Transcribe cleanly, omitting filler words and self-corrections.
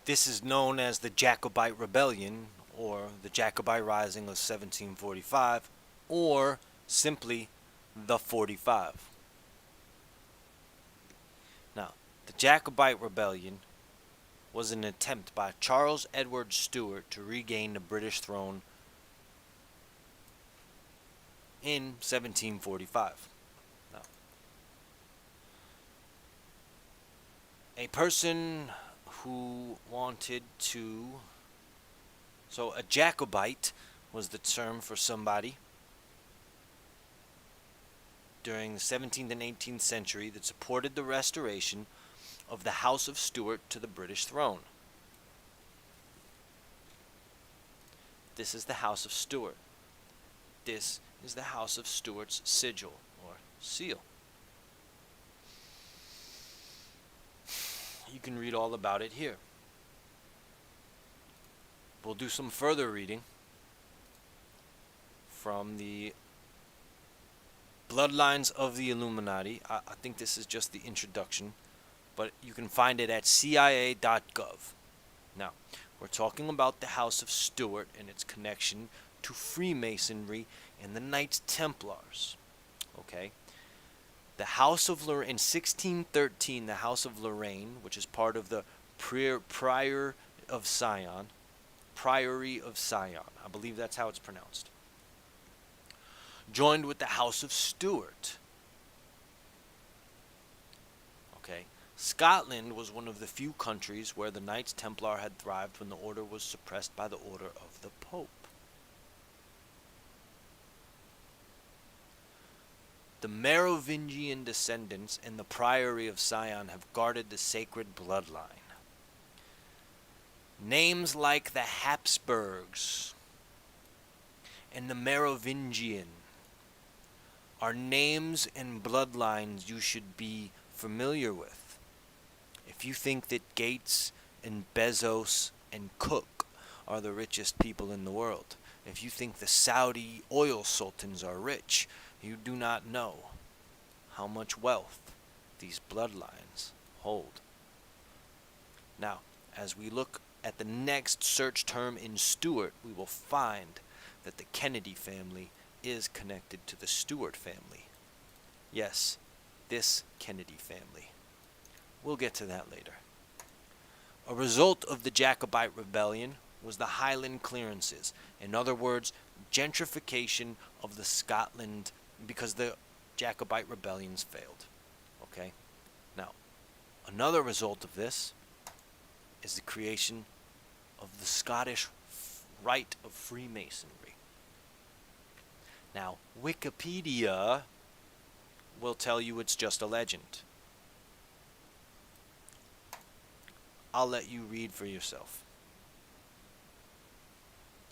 This is known as the Jacobite Rebellion, or the Jacobite Rising of 1745, or simply the 45. Now, the Jacobite Rebellion was an attempt by Charles Edward Stuart to regain the British throne in 1745. Now, a person who wanted to. So, a Jacobite was the term for somebody during the 17th and 18th century that supported the restoration of the House of Stuart to the British throne. This is the House of Stuart. This is the House of Stuart's sigil, or seal. You can read all about it here. We'll do some further reading from the Bloodlines of the Illuminati. I think this is just the introduction, but you can find it at CIA.gov. Now, we're talking about the House of Stuart and its connection to Freemasonry and the Knights Templars. Okay? The House of Lorraine, in 1613, the House of Lorraine, which is part of the Priory of Sion, I believe that's how it's pronounced, joined with the House of Stuart. Okay? Scotland was one of the few countries where the Knights Templar had thrived when the order was suppressed by the order of the Pope. The Merovingian descendants in the Priory of Sion have guarded the sacred bloodline. Names like the Habsburgs and the Merovingian are names and bloodlines you should be familiar with. If you think that Gates and Bezos and Cook are the richest people in the world, if you think the Saudi oil sultans are rich, you do not know how much wealth these bloodlines hold. Now, as we look at the next search term in Stuart, we will find that the Kennedy family is connected to the Stuart family. Yes, this Kennedy family. We'll get to that later. A result of the Jacobite Rebellion was the Highland clearances. In other words, gentrification of the Scotland, because the Jacobite rebellions failed. Okay? Now, another result of this is the creation of the Scottish Rite of Freemasonry. Now, Wikipedia will tell you it's just a legend. I'll let you read for yourself.